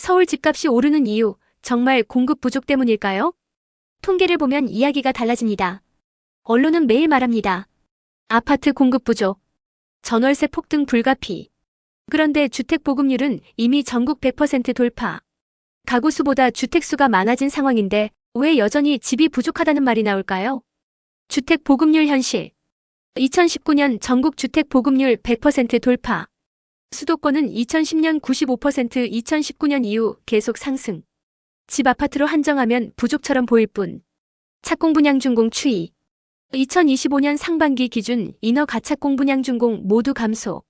서울 집값이 오르는 이유, 정말 공급 부족 때문일까요? 통계를 보면 이야기가 달라집니다. 언론은 매일 말합니다. 아파트 공급 부족, 전월세 폭등 불가피. 그런데 주택 보급률은 이미 전국 100% 돌파. 가구 수보다 주택 수가 많아진 상황인데 왜 여전히 집이 부족하다는 말이 나올까요? 주택 보급률 현실. 2019년 전국 주택 보급률 100% 돌파. 수도권은 2010년 95%, 2019년 이후 계속 상승. 집 아파트로 한정하면 부족처럼 보일 뿐. 착공 분양 준공 추이. 2025년 상반기 기준 인허 가착공 분양 준공 모두 감소.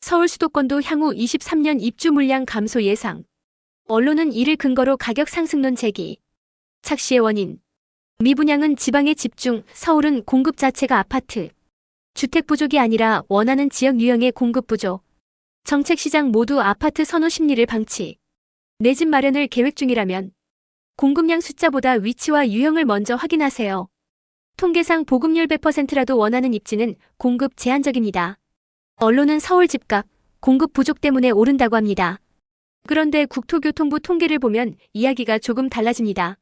서울 수도권도 향후 23년 입주 물량 감소 예상. 언론은 이를 근거로 가격 상승론 제기. 착시의 원인. 미분양은 지방에 집중, 서울은 공급 자체가 아파트. 주택 부족이 아니라 원하는 지역 유형의 공급 부족. 정책시장 모두 아파트 선호 심리를 방치. 내 집 마련을 계획 중이라면 공급량 숫자보다 위치와 유형을 먼저 확인하세요. 통계상 보급률 100%라도 원하는 입지는 공급 제한적입니다. 언론은 서울 집값, 공급 부족 때문에 오른다고 합니다. 그런데 국토교통부 통계를 보면 이야기가 조금 달라집니다.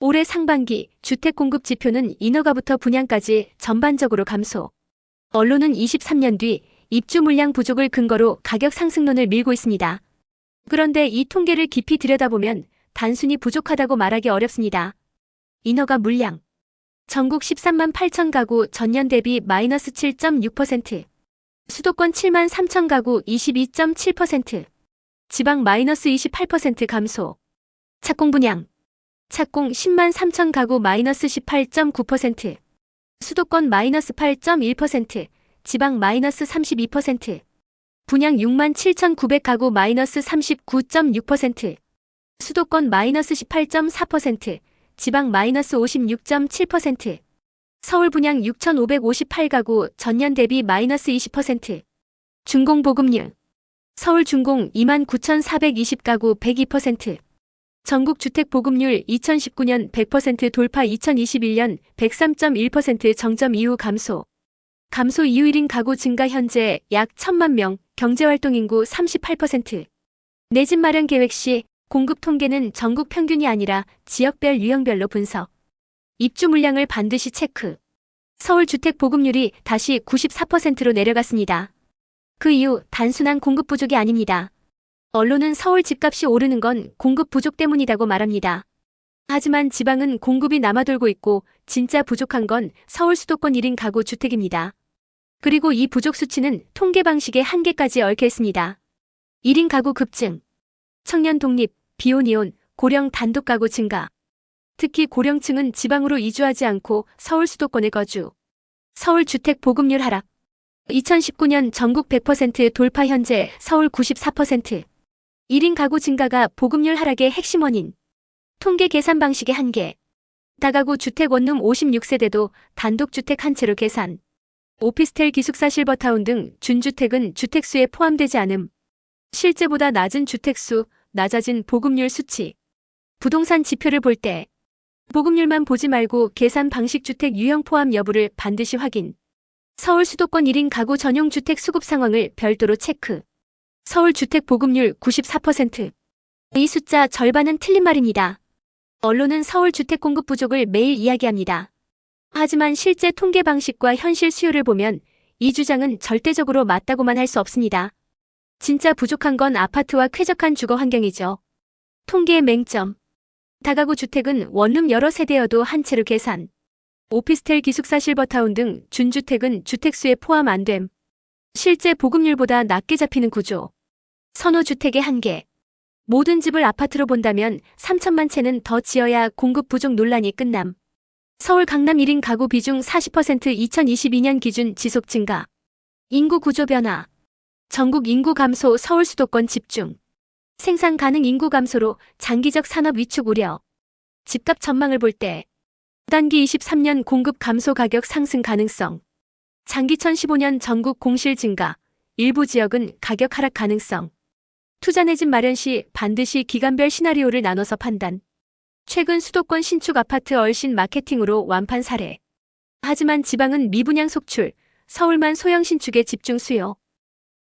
올해 상반기 주택 공급 지표는 인허가부터 분양까지 전반적으로 감소. 언론은 23년 뒤 입주 물량 부족을 근거로 가격 상승론을 밀고 있습니다. 그런데 이 통계를 깊이 들여다보면 단순히 부족하다고 말하기 어렵습니다. 인허가 물량. 전국 13만 8천 가구 전년 대비 마이너스 7.6%. 수도권 7만 3천 가구 22.7%. 지방 마이너스 28% 감소. 착공 분양. 착공 10만 3천 가구 마이너스 18.9%. 수도권 마이너스 8.1%. 지방 마이너스 32%. 분양 6만 7,900 가구 마이너스 39.6%. 수도권 마이너스 18.4%. 지방 마이너스 56.7%. 서울 분양 6,558 가구 전년 대비 마이너스 20%. 준공 보급률. 서울 준공 29,420 가구 102%. 전국 주택 보급률 2019년 100% 돌파, 2021년 103.1% 정점 이후 감소. 감소 이후 1인 가구 증가, 현재 약 1,000만 명, 경제활동 인구 38%. 내 집 마련 계획 시 공급 통계는 전국 평균이 아니라 지역별 유형별로 분석. 입주 물량을 반드시 체크. 서울 주택 보급률이 다시 94%로 내려갔습니다. 그 이유 단순한 공급 부족이 아닙니다. 언론은 서울 집값이 오르는 건 공급 부족 때문이라고 말합니다. 하지만 지방은 공급이 남아돌고 있고 진짜 부족한 건 서울 수도권 1인 가구 주택입니다. 그리고 이 부족 수치는 통계 방식의 한계까지 얽혀 있습니다. 1인 가구 급증. 청년 독립, 비혼이혼, 고령 단독 가구 증가. 특히 고령층은 지방으로 이주하지 않고 서울 수도권에 거주. 서울 주택 보급률 하락. 2019년 전국 100% 돌파, 현재 서울 94%. 1인 가구 증가가 보급률 하락의 핵심 원인. 통계 계산 방식의 한계. 다가구 주택 원룸 56세대도 단독주택 한 채로 계산. 오피스텔, 기숙사, 실버타운 등 준주택은 주택수에 포함되지 않음. 실제보다 낮은 주택수, 낮아진 보급률 수치. 부동산 지표를 볼 때 보급률만 보지 말고 계산 방식, 주택 유형 포함 여부를 반드시 확인. 서울 수도권 1인 가구 전용 주택 수급 상황을 별도로 체크. 서울 주택 보급률 94%. 이 숫자 절반은 틀린 말입니다. 언론은 서울 주택 공급 부족을 매일 이야기합니다. 하지만 실제 통계 방식과 현실 수요를 보면 이 주장은 절대적으로 맞다고만 할 수 없습니다. 진짜 부족한 건 아파트와 쾌적한 주거 환경이죠. 통계의 맹점. 다가구 주택은 원룸 여러 세대여도 한 채로 계산. 오피스텔, 기숙사, 실버타운 등 준주택은 주택수에 포함 안 됨. 실제 보급률보다 낮게 잡히는 구조. 선호주택의 한계. 모든 집을 아파트로 본다면 3천만 채는 더 지어야 공급 부족 논란이 끝남. 서울 강남 1인 가구 비중 40% 2022년 기준 지속 증가. 인구 구조 변화. 전국 인구 감소, 서울 수도권 집중. 생산 가능 인구 감소로 장기적 산업 위축 우려. 집값 전망을 볼 때 단기 23년 공급 감소, 가격 상승 가능성. 장기 2015년 전국 공실 증가. 일부 지역은 가격 하락 가능성. 투자 내 집 마련 시 반드시 기간별 시나리오를 나눠서 판단. 최근 수도권 신축 아파트 얼씬 마케팅으로 완판 사례. 하지만 지방은 미분양 속출, 서울만 소형 신축에 집중 수요.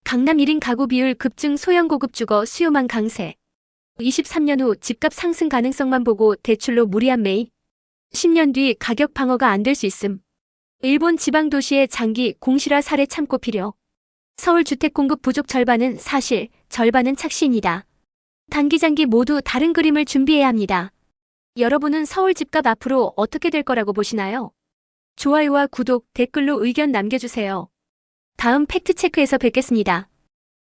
강남 1인 가구 비율 급증, 소형 고급 주거 수요만 강세. 23년 후 집값 상승 가능성만 보고 대출로 무리한 매입. 10년 뒤 가격 방어가 안 될 수 있음. 일본 지방 도시의 장기 공실화 사례 참고 필요. 서울 주택 공급 부족 절반은 사실, 절반은 착시입니다. 단기장기 모두 다른 그림을 준비해야 합니다. 여러분은 서울 집값 앞으로 어떻게 될 거라고 보시나요? 좋아요와 구독, 댓글로 의견 남겨주세요. 다음 팩트체크에서 뵙겠습니다.